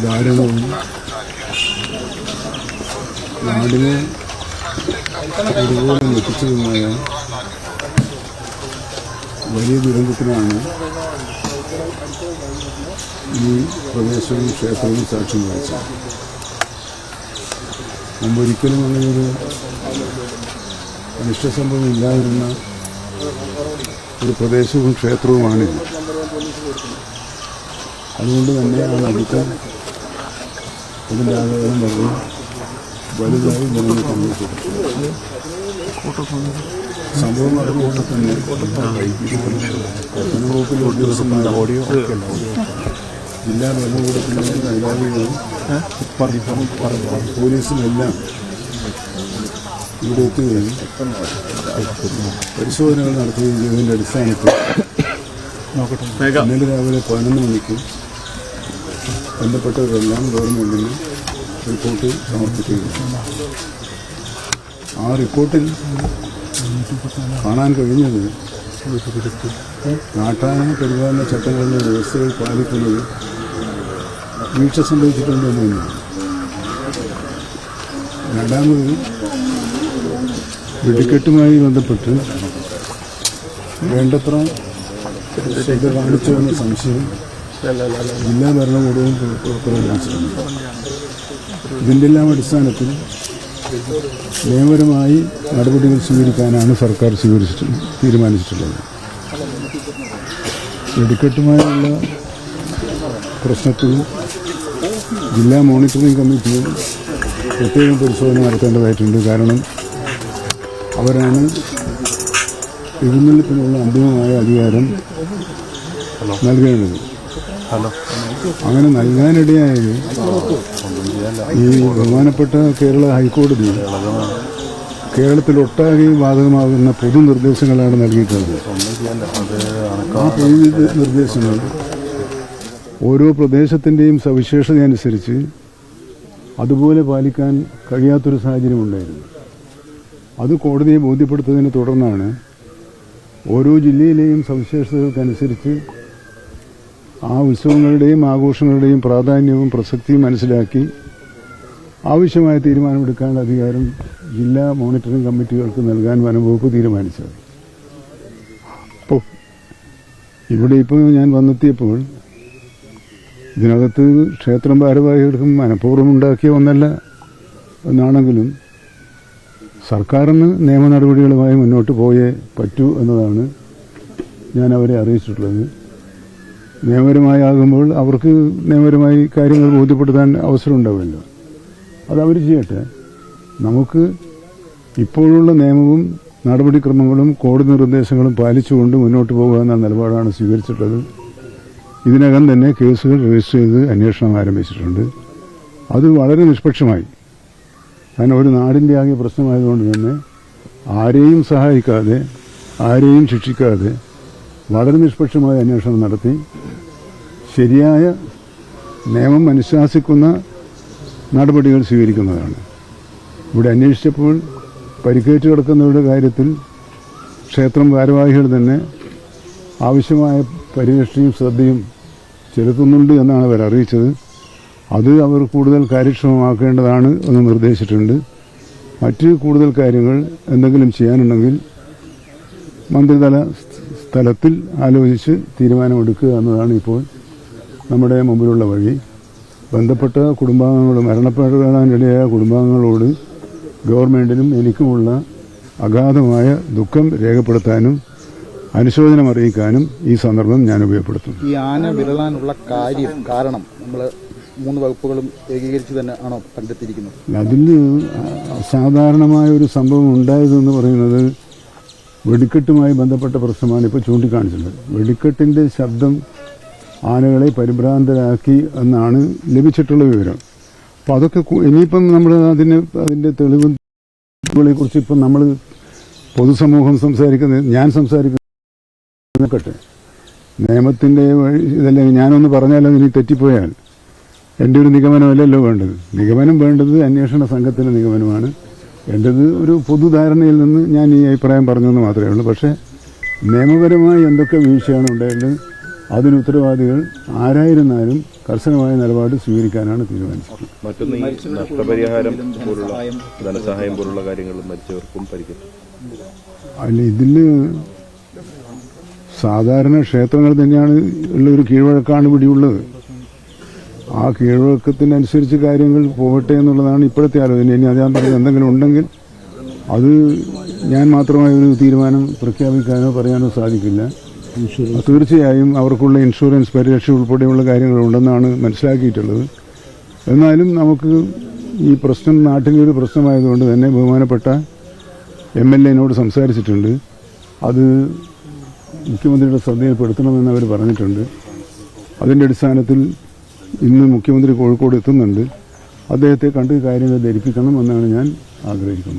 ദാരുണവും നാടിനെ ഒരുപോലെ എത്തിച്ചതുമായ വലിയ ദുരന്തത്തിനാണ് ഈ പ്രദേശവും ക്ഷേത്രവും സാക്ഷ്യം വഹിച്ചത്. മുമ്പൊരിക്കലും അങ്ങനെയൊരു അനിഷ്ട സംഭവം ഇല്ലാതിരുന്ന ഒരു പ്രദേശവും ക്ഷേത്രവുമാണിത്. അതുകൊണ്ട് തന്നെ ആ നദിക്ക് ഇതിൻ്റെ ആഘാതം വളരെ വലുതായി ജനങ്ങൾക്ക് അനുഭവപ്പെട്ടു. സംഭവം നടന്നുകൊണ്ട് തന്നെ വനംവകുപ്പിലെ ഉദ്യോഗസ്ഥന്മാർ ജില്ലാ ഭരണകൂടത്തിൻ്റെ അധികാരികളും പോലീസുമെല്ലാം ഇവിടെ എത്തുകയും പരിശോധനകൾ നടത്തുകയും ചെയ്തതിൻ്റെ അടിസ്ഥാനത്തിൽ ഇന്നലെ രാവിലെ 11 മണിക്ക് ബന്ധപ്പെട്ടവരെല്ലാം ഗവൺമെൻറ്റിന് റിപ്പോർട്ട് സമർപ്പിക്കുകയും ആ റിപ്പോർട്ടിൽ കാണാൻ കഴിഞ്ഞത് നാട്ടാന പരിപാലന ചട്ടങ്ങളിലെ വ്യവസ്ഥകൾ പാലിക്കുന്നത് വീഴ്ച സംഭവിച്ചിട്ടുണ്ടെന്ന് തന്നെയാണ്. രണ്ടാമത് വെടിക്കെട്ടുമായി ബന്ധപ്പെട്ട് വേണ്ടത്ര ശ്രദ്ധ കാണിച്ചുവെന്ന സംശയം ജില്ലാ ഭരണകൂടവും പുറപ്പെടുവിച്ചിട്ടുണ്ട്. ഇതിൻ്റെ എല്ലാം അടിസ്ഥാനത്തിൽ നിയമപരമായി നടപടികൾ സ്വീകരിക്കാനാണ് സർക്കാർ തീരുമാനിച്ചിട്ടുള്ളത്. വെടിക്കെട്ടുമായുള്ള പ്രശ്നത്തിൽ ജില്ലാ മോണിറ്ററിംഗ് കമ്മിറ്റിയും പ്രത്യേകം പരിശോധന നടത്തേണ്ടതായിട്ടുണ്ട്. കാരണം അവരാണ് എഴുന്നള്ളിപ്പിനുള്ള അന്തിമമായ അധികാരം നൽകേണ്ടത്. അങ്ങനെ നൽകാനിടയായത് ഈ ബഹുമാനപ്പെട്ട കേരള ഹൈക്കോടതി കേരളത്തിലൊട്ടാകെയും ബാധകമാകുന്ന പൊതു നിർദ്ദേശങ്ങളാണ് നൽകിയിട്ടുള്ളത്. ആ പൊതു നിർദ്ദേശങ്ങൾ ഓരോ പ്രദേശത്തിൻ്റെയും സവിശേഷതയനുസരിച്ച് അതുപോലെ പാലിക്കാൻ കഴിയാത്തൊരു സാഹചര്യമുണ്ടായിരുന്നു. അത് കോടതിയെ ബോധ്യപ്പെടുത്തുന്നതിനെ തുടർന്നാണ് ഓരോ ജില്ലയിലെയും സവിശേഷതകൾക്കനുസരിച്ച് ആ ഉത്സവങ്ങളുടെയും ആഘോഷങ്ങളുടെയും പ്രാധാന്യവും പ്രസക്തിയും മനസ്സിലാക്കി ആവശ്യമായ തീരുമാനമെടുക്കാനുള്ള അധികാരം ജില്ലാ മോണിറ്ററിംഗ് കമ്മിറ്റികൾക്ക് നൽകാൻ വനംവകുപ്പ് തീരുമാനിച്ചത്. അപ്പോൾ ഇവിടെ ഇപ്പോൾ ഞാൻ വന്നെത്തിയപ്പോൾ ഇതിനകത്ത് ക്ഷേത്രം ഭാരവാഹികൾക്കും മനഃപൂർവ്വം ഉണ്ടാക്കിയ ഒന്നല്ല എന്നാണെങ്കിലും സർക്കാരിന് നിയമ നടപടികളുമായി മുന്നോട്ട് പോയേ പറ്റൂ എന്നതാണ് ഞാൻ അവരെ അറിയിച്ചിട്ടുള്ളത്. നിയമപരമായാകുമ്പോൾ അവർക്ക് നിയമപരമായി കാര്യങ്ങൾ ബോധ്യപ്പെടുത്താൻ അവസരം ഉണ്ടാവുമല്ലോ, അതവർ ചെയ്യട്ടെ. നമുക്ക് ഇപ്പോഴുള്ള നിയമവും നടപടിക്രമങ്ങളും കോടതി നിർദ്ദേശങ്ങളും പാലിച്ചുകൊണ്ട് മുന്നോട്ട് പോകുക എന്ന നിലപാടാണ് സ്വീകരിച്ചിട്ടുള്ളത്. ഇതിനകം തന്നെ കേസുകൾ രജിസ്റ്റർ ചെയ്ത് അന്വേഷണം ആരംഭിച്ചിട്ടുണ്ട്. അത് വളരെ നിഷ്പക്ഷമായി, കാരണം ഒരു നാടിൻ്റെ ആകെ പ്രശ്നമായതുകൊണ്ട് തന്നെ ആരെയും സഹായിക്കാതെ ആരെയും ശിക്ഷിക്കാതെ വളരെ നിഷ്പക്ഷമായ അന്വേഷണം നടത്തി ശരിയായ നിയമം അനുശാസിക്കുന്ന നടപടികൾ സ്വീകരിക്കുന്നതാണ്. ഇവിടെ അന്വേഷിച്ചപ്പോൾ പരിക്കേറ്റ് കിടക്കുന്നവരുടെ കാര്യത്തിൽ ക്ഷേത്രം ഭാരവാഹികൾ തന്നെ ആവശ്യമായ പരിരക്ഷയും ശ്രദ്ധയും ചെലുത്തുന്നുണ്ട് എന്നാണ് അവർ അറിയിച്ചത്. അത് അവർ കൂടുതൽ കാര്യക്ഷമമാക്കേണ്ടതാണ് എന്ന് നിർദ്ദേശിച്ചിട്ടുണ്ട്. മറ്റ് കൂടുതൽ കാര്യങ്ങൾ എന്തെങ്കിലും ചെയ്യാനുണ്ടെങ്കിൽ മന്ത്രിതല സ്ഥലത്തിൽ ആലോചിച്ച് തീരുമാനമെടുക്കുക എന്നതാണ് ഇപ്പോൾ നമ്മുടെ മുമ്പിലുള്ള വഴി. ബന്ധപ്പെട്ട കുടുംബാംഗങ്ങൾ, മരണപ്പെടാനിടയായ കുടുംബാംഗങ്ങളോട് ഗവൺമെൻറ്റിനും എനിക്കുമുള്ള അഗാധമായ ദുഃഖം രേഖപ്പെടുത്താനും അനുശോചനം അറിയിക്കാനും ഈ സന്ദർഭം ഞാൻ ഉപയോഗപ്പെടുത്തും. ഈ ആന വിരളാനുള്ള കാരണം നമ്മൾ 3 വകുപ്പുകളും ഏകീകരിച്ച് തന്നെ ആണോ കണ്ടെത്തിയിരിക്കുന്നത്? അതിൽ അസാധാരണമായ ഒരു സംഭവം ഉണ്ടായതെന്ന് പറയുന്നത് വെടിക്കെട്ടുമായി ബന്ധപ്പെട്ട പ്രശ്നമാണ് ഇപ്പോൾ ചൂണ്ടിക്കാണിച്ചിട്ടുള്ളത്. വെടിക്കെട്ടിൻ്റെ ശബ്ദം ആനകളെ പരിഭ്രാന്തരാക്കി എന്നാണ് ലഭിച്ചിട്ടുള്ള വിവരം. അപ്പോൾ അതൊക്കെ ഇനിയിപ്പം നമ്മൾ അതിൻ്റെ തെളിവുകളെക്കുറിച്ച് ഇപ്പം നമ്മൾ പൊതുസമൂഹം ഞാൻ സംസാരിക്കട്ടെ. നിയമത്തിൻ്റെ ഇതല്ലെങ്കിൽ ഞാനൊന്ന് പറഞ്ഞാൽ ഇനി തെറ്റിപ്പോയാൽ എൻ്റെ ഒരു നിഗമനമല്ലല്ലോ വേണ്ടത്. നിഗമനം വേണ്ടത് അന്വേഷണ സംഘത്തിൻ്റെ നിഗമനമാണ്. എൻ്റേത് ഒരു പൊതുധാരണയിൽ നിന്ന് ഞാൻ ഈ അഭിപ്രായം പറഞ്ഞതെന്ന് മാത്രമേ ഉള്ളൂ. പക്ഷേ നിയമപരമായി എന്തൊക്കെ വീഴ്ചയാണ് ഉണ്ടായത് അതിന് ഉത്തരവാദികൾ ആരായിരുന്നാലും കർശനമായ നിലപാട് സ്വീകരിക്കാനാണ് തീരുമാനിച്ചത്. മറ്റൊന്ന് ഈ നഷ്ടപരിഹാരം പോലുള്ള ധനസഹായം പോലുള്ള കാര്യങ്ങൾ മരിച്ചവർക്കും പരിക്കും. അല്ല, ഇതിൽ സാധാരണ ക്ഷേത്രങ്ങൾ തന്നെയാണ് ഉള്ളൊരു കീഴ്വഴക്കാണ് ഇവിടെയുള്ളത്. ആ കീഴ്വഴക്കത്തിനനുസരിച്ച് കാര്യങ്ങൾ പോകട്ടെ എന്നുള്ളതാണ് ഇപ്പോഴത്തെ ആലോചന. ഇനി അത് ഞാൻ പറഞ്ഞത് എന്തെങ്കിലും ഉണ്ടെങ്കിൽ അത് ഞാൻ മാത്രമായ ഒരു തീരുമാനം പ്രഖ്യാപിക്കാനോ പറയാനോ സാധിക്കില്ല. തീർച്ചയായും അവർക്കുള്ള ഇൻഷുറൻസ് പരിരക്ഷ ഉൾപ്പെടെയുള്ള കാര്യങ്ങളുണ്ടെന്നാണ് മനസ്സിലാക്കിയിട്ടുള്ളത്. എന്നാലും നമുക്ക് ഈ പ്രശ്നം നാട്ടിലെ ഒരു പ്രശ്നമായതുകൊണ്ട് തന്നെ ബഹുമാനപ്പെട്ട MLA-നോട് സംസാരിച്ചിട്ടുണ്ട്. അത് മുഖ്യമന്ത്രിയുടെ ശ്രദ്ധയിൽപ്പെടുത്തണമെന്ന് അവർ പറഞ്ഞിട്ടുണ്ട്. അതിൻ്റെ അടിസ്ഥാനത്തിൽ ഇന്ന് മുഖ്യമന്ത്രി കോഴിക്കോട് എത്തുന്നുണ്ട്. അദ്ദേഹത്തെ കണ്ട് കാര്യങ്ങൾ ധരിപ്പിക്കണം എന്നാണ് ഞാൻ ആഗ്രഹിക്കുന്നത്.